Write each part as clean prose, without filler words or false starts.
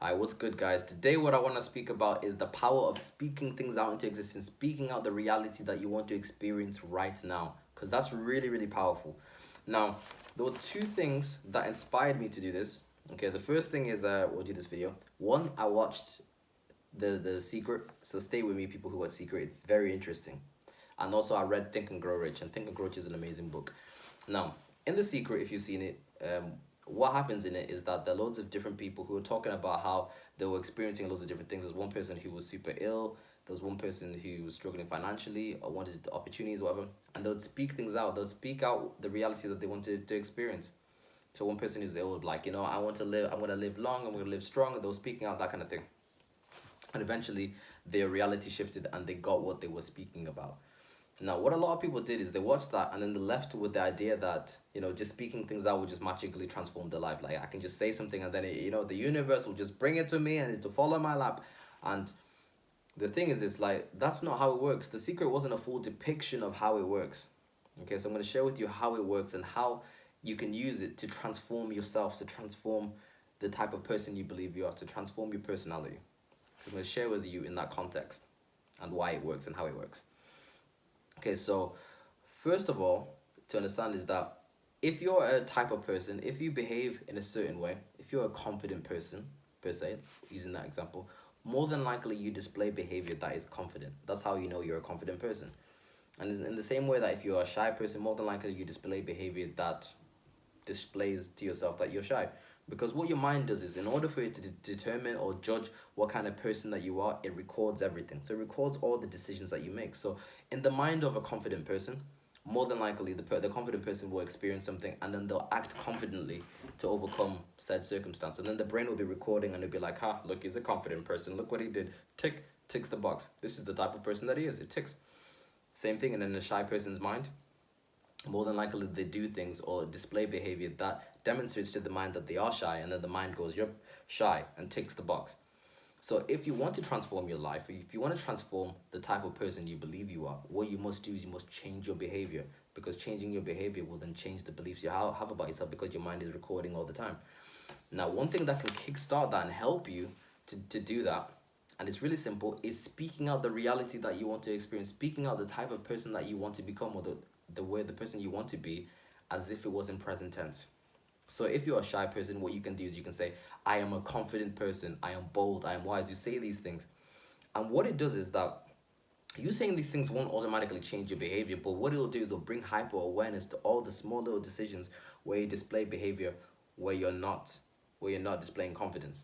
Hi, what's good, guys? Today, what I want to speak about is the power of speaking things out into existence, speaking out the reality that you want to experience right now, because that's really, really powerful. Now, there were two things that inspired me to do this. Okay, the first thing is we'll do this video. One, I watched the Secret, so stay with me, people who watch Secret. It's very interesting. And also, I read Think and Grow Rich, and Think and Grow Rich is an amazing book. Now, in The Secret, if you've seen it, what happens in it is that there are loads of different people who are talking about how they were experiencing loads of different things. There's one person who was super ill. There was one person who was struggling financially or wanted opportunities, whatever, and they would speak things out. They'll speak out the reality that they wanted to experience. So one person who's ill would like, I want to live. I'm gonna live long. I'm gonna live strong. And they were speaking out that kind of thing. And eventually, their reality shifted, and they got what they were speaking about. Now, what a lot of people did is they watched that and then they left with the idea that, just speaking things out will just magically transform their life. Like, I can just say something and then, the universe will just bring it to me and it's to fall in my lap. And the thing is, it's like, that's not how it works. The Secret wasn't a full depiction of how it works. Okay, so I'm going to share with you how it works and how you can use it to transform yourself, to transform the type of person you believe you are, to transform your personality. So I'm going to share with you in that context and why it works and how it works. Okay, so first of all, to understand is that if you're a type of person, if you behave in a certain way, if you're a confident person, per se, using that example, more than likely you display behavior that is confident. That's how you know you're a confident person. And in the same way that if you're a shy person, more than likely you display behavior that displays to yourself that you're shy. Because what your mind does is, in order for it to determine or judge what kind of person that you are, it records everything. So it records all the decisions that you make. So in the mind of a confident person, more than likely the confident person will experience something and then they'll act confidently to overcome said circumstance. And then the brain will be recording and it'll be like, look, he's a confident person. Look what he did. Ticks the box. This is the type of person that he is. It ticks. Same thing. And in a shy person's mind, more than likely they do things or display behavior that demonstrates to the mind that they are shy, and then the mind goes, yep, shy, and ticks the box. So if you want to transform your life, if you want to transform the type of person you believe you are, what you must do is you must change your behavior, because changing your behavior will then change the beliefs you have about yourself, because your mind is recording all the time. Now, one thing that can kickstart that and help you to do that, and it's really simple, is speaking out the reality that you want to experience, speaking out the type of person that you want to become, or the way the person you want to be, as if it was in present tense. So if you're a shy person, what you can do is you can say, I am a confident person, I am bold, I am wise. You say these things. And what it does is that you saying these things won't automatically change your behavior, but what it'll do is it'll bring hyper awareness to all the small little decisions where you display behavior where you're not displaying confidence,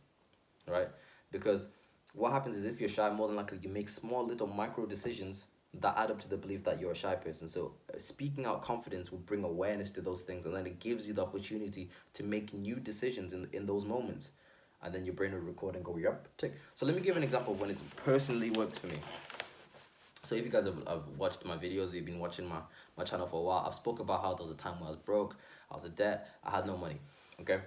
right? Because what happens is, if you're shy, more than likely you make small little micro decisions that add up to the belief that you're a shy person. So speaking out confidence will bring awareness to those things, and then it gives you the opportunity to make new decisions in those moments. And then your brain will record and go, yep, tick. So let me give an example of when it's personally worked for me. So if you guys have watched my videos, you've been watching my channel for a while, I've spoke about how there was a time when I was broke, I was in debt, I had no money, okay?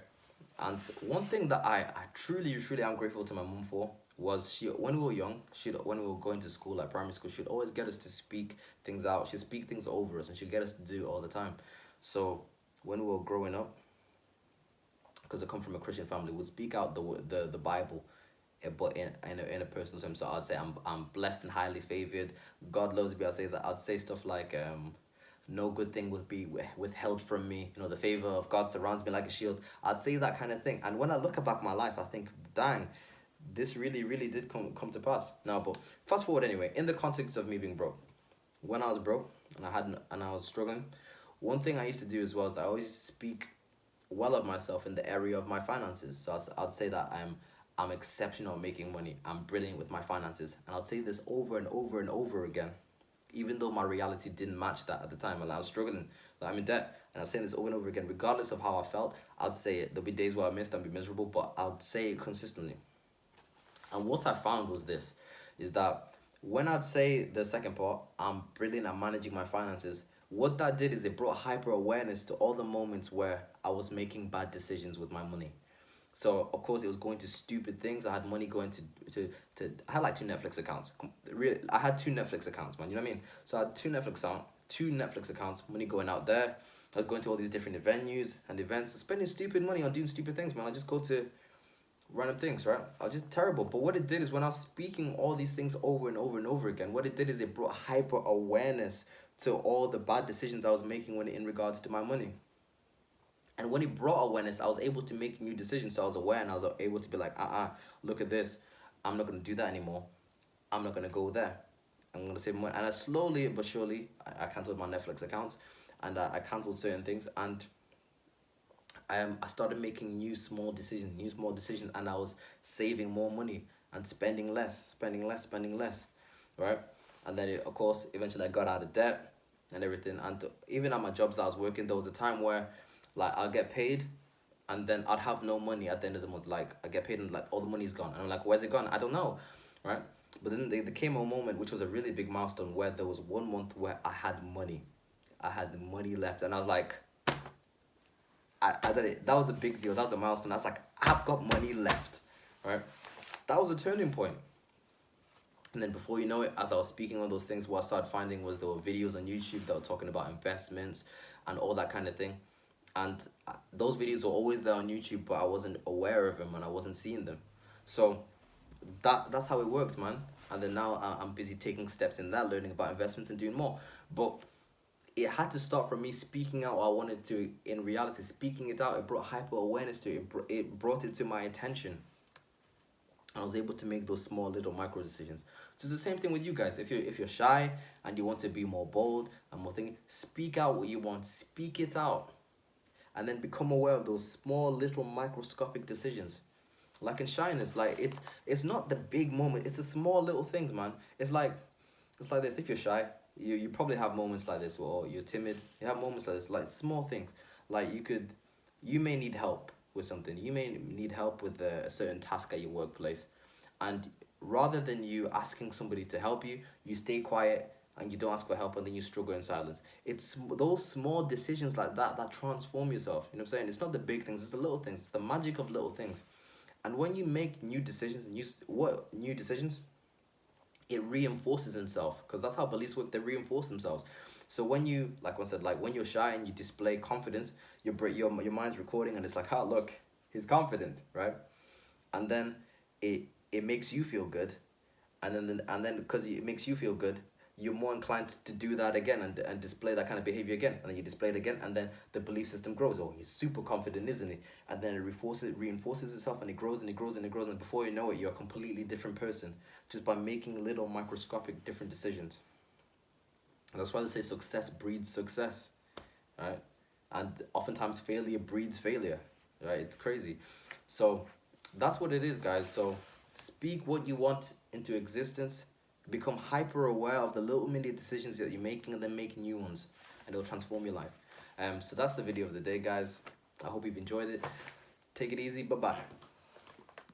And one thing that I truly, truly am grateful to my mom for was, when we were young, when we were going to school, like primary school, she'd always get us to speak things out. She'd speak things over us and she'd get us to do it all the time. So when we were growing up, because I come from a Christian family, we'd speak out the Bible, but in a personal term. So I'd say I'm blessed and highly favored. God loves me. I'd say stuff like no good thing would be withheld from me. The favor of God surrounds me like a shield. I'd say that kind of thing. And when I look back my life, I think, dang, this really, really did come to pass. Now, but fast forward anyway. In the context of me being broke, when I was broke and I was struggling, one thing I used to do as well is I always speak well of myself in the area of my finances. So I'd say that I'm exceptional at making money. I'm brilliant with my finances, and I'll say this over and over and over again, even though my reality didn't match that at the time, and I was struggling. Like, I'm in debt, and I was saying this over and over again, regardless of how I felt. I'd say it. There'll be days where I missed and be miserable, but I'd say it consistently. And what I found was this, is that when I'd say the second part, I'm brilliant at managing my finances, what that did is it brought hyper awareness to all the moments where I was making bad decisions with my money. So of course it was going to stupid things. I had money going to I had like two Netflix accounts. Really, I had two Netflix accounts, man. You know what I mean? So I had two Netflix accounts, money going out there. I was going to all these different venues and events, spending stupid money on doing stupid things, man. I just go to random things, right? I was just terrible. But what it did is when I was speaking all these things over and over and over again, what it did is it brought hyper awareness to all the bad decisions I was making when in regards to my money. And when it brought awareness, I was able to make new decisions. So I was aware and I was able to be like, look at this. I'm not going to do that anymore. I'm not going to go there. I'm going to save money. And I slowly but surely, I cancelled my Netflix accounts and I cancelled certain things. And I started making new small decisions, and I was saving more money and spending less, right? And then, of course, eventually I got out of debt and everything. And even at my jobs that I was working, there was a time where, like, I'll get paid, and then I'd have no money at the end of the month. Like, I get paid and, like, all the money's gone. And I'm like, where's it gone? I don't know, right? But then there came a moment, which was a really big milestone, where there was 1 month where I had money. I had money left, and I was like, I did it. That was a big deal. That was a milestone. That's like, I've got money left, right? That was a turning point. And then before you know it, as I was speaking on those things, what I started finding was there were videos on YouTube that were talking about investments and all that kind of thing. And those videos were always there on YouTube, but I wasn't aware of them and I wasn't seeing them. So that's how it works, man. And then now I'm busy taking steps in that, learning about investments and doing more. But it had to start from me speaking out what I wanted to. In reality, speaking it out, it brought hyper awareness to it. It brought it to my attention. I was able to make those small little micro decisions. So it's the same thing with you guys. If you're shy and you want to be more bold and more thinking, speak out what you want, speak it out, and then become aware of those small little microscopic decisions. Like in shyness, like it's not the big moment, it's the small little things, man. It's like this. If you're shy, you probably have moments like this, or you're timid, you have moments like this, like small things. Like you may need help with something, you may need help with a certain task at your workplace, and rather than you asking somebody to help you, you stay quiet and you don't ask for help, and then you struggle in silence. It's those small decisions like that that transform yourself. You know what I'm saying? It's not the big things, it's the little things. It's the magic of little things. And when you make new decisions, new decisions, it reinforces itself, because that's how beliefs work. They reinforce themselves. So when you, like I said, like when you're shy and you display confidence, your mind's recording and it's like, oh look, he's confident, right? And then it makes you feel good, and then because it makes you feel good, you're more inclined to do that again, and display that kind of behavior again, and then you display it again, and then the belief system grows. Oh, he's super confident, isn't he? And then it reinforces itself, and it grows and it grows and it grows, and before you know it, you're a completely different person just by making little microscopic different decisions. And that's why they say success breeds success, right? And oftentimes failure breeds failure, right? It's crazy. So that's what it is, guys. So speak what you want into existence. Become hyper aware of the little mini decisions that you're making, and then make new ones, and it'll transform your life. So that's the video of the day, guys. I hope you've enjoyed it. Take it easy. Bye bye.